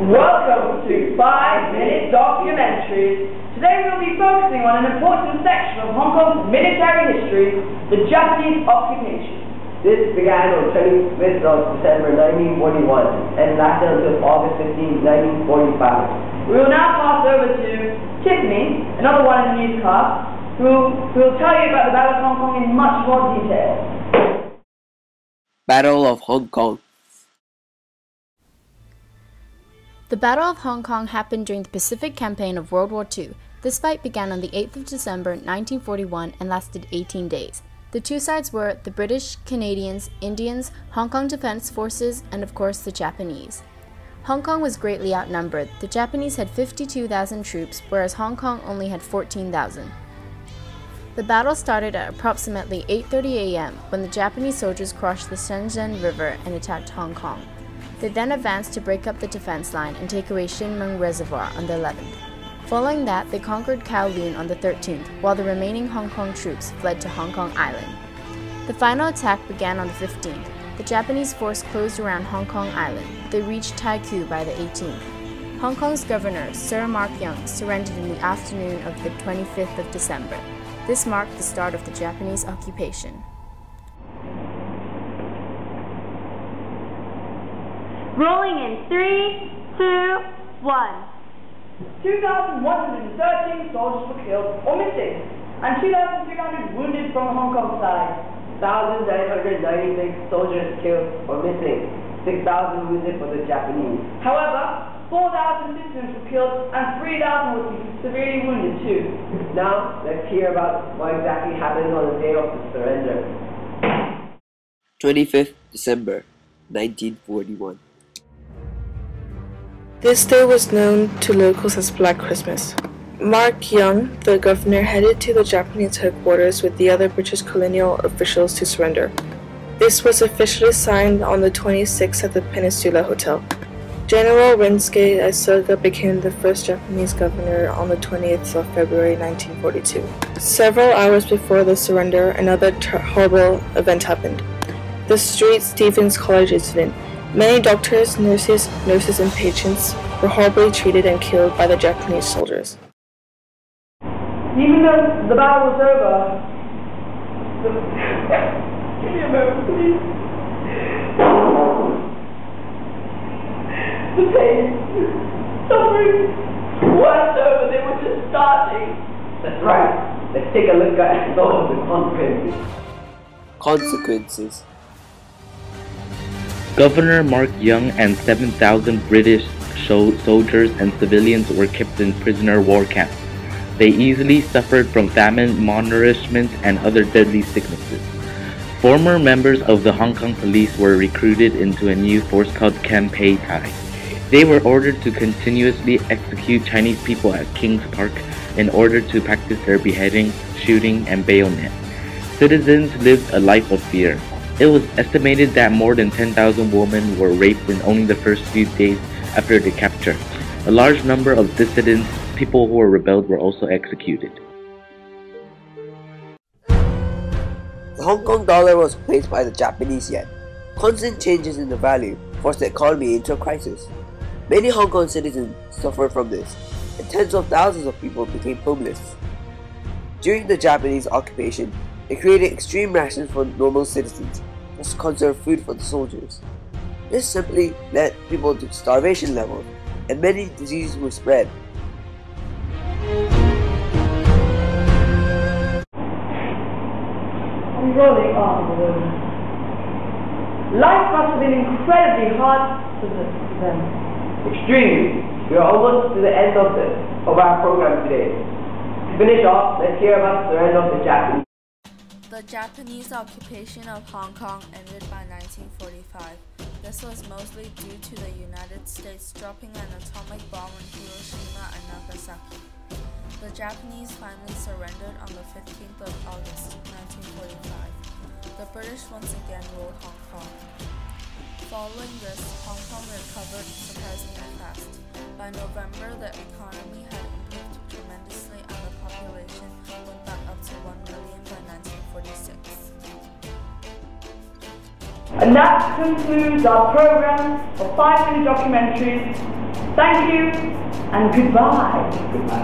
Welcome to 5-Minute Documentaries. Today we'll be focusing on an important section of Hong Kong's military history, the Japanese occupation. This began on 25th of December 1941 and lasted until August 15, 1945. We will now pass over to Tiffany, another one in the newscast, who will tell you about the Battle of Hong Kong in much more detail. Battle of Hong Kong. The Battle of Hong Kong happened during the Pacific Campaign of World War II. This fight began on the 8th of December 1941 and lasted 18 days. The two sides were the British, Canadians, Indians, Hong Kong Defense Forces, and of course the Japanese. Hong Kong was greatly outnumbered. The Japanese had 52,000 troops, whereas Hong Kong only had 14,000. The battle started at approximately 8:30 a.m. when the Japanese soldiers crossed the Shenzhen River and attacked Hong Kong. They then advanced to break up the defense line and take away Shinmeng Reservoir on the 11th. Following that, they conquered Kowloon on the 13th, while the remaining Hong Kong troops fled to Hong Kong Island. The final attack began on the 15th. The Japanese force closed around Hong Kong Island. They reached Tai Kau by the 18th. Hong Kong's governor, Sir Mark Young, surrendered in the afternoon of the 25th of December. This marked the start of the Japanese occupation. Rolling in 3, 2, 1. 2,113 soldiers were killed or missing, and 2,300 wounded from the Hong Kong side. 1,996 soldiers killed or missing, 6,000 wounded for the Japanese. However, 4,000 citizens were killed and 3,000 were severely wounded too. Now, let's hear about what exactly happened on the day of the surrender. 25th December 1941. This day was known to locals as Black Christmas. Mark Young, the governor, headed to the Japanese headquarters with the other British colonial officials to surrender. This was officially signed on the 26th at the Peninsula Hotel. General Rensuke Isoga became the first Japanese governor on the 20th of February 1942. Several hours before the surrender, another horrible event happened. The St. Stephen's College incident. Many doctors, nurses, and patients were horribly treated and killed by the Japanese soldiers. Even though the battle was over, give me a moment, please. The pain, suffering, weren't over, they were just starting. That's right. Let's take a look at some of the Consequences. Governor Mark Young and 7,000 British soldiers and civilians were kept in prisoner war camps. They easily suffered from famine, malnourishment, and other deadly sicknesses. Former members of the Hong Kong police were recruited into a new force called Camp Pei Tai. They were ordered to continuously execute Chinese people at King's Park in order to practice their beheading, shooting, and bayonet. Citizens lived a life of fear. It was estimated that more than 10,000 women were raped in only the first few days after the capture. A large number of dissidents, people who rebelled, were also executed. The Hong Kong dollar was replaced by the Japanese yen. Constant changes in the value forced the economy into a crisis. Many Hong Kong citizens suffered from this, and tens of thousands of people became homeless. During the Japanese occupation, they created extreme rations for normal citizens, just to conserve food for the soldiers. This simply led people to starvation levels, and many diseases were spread. I'm rolling on the road. Life must have been incredibly hard for them. Extremely. We are almost to the end of our program today. To finish off, let's hear about the surrender of the Japanese. The Japanese occupation of Hong Kong ended by 1945. This was mostly due to the United States dropping an atomic bomb on Hiroshima and Nagasaki. The Japanese finally surrendered on the 15th of August 1945. The British once again ruled Hong Kong. Following this, Hong Kong recovered surprisingly fast. By November, the economy had improved tremendously and the population went back up to 1 million by 1946. And that concludes our program of 5-minute documentaries. Thank you and goodbye.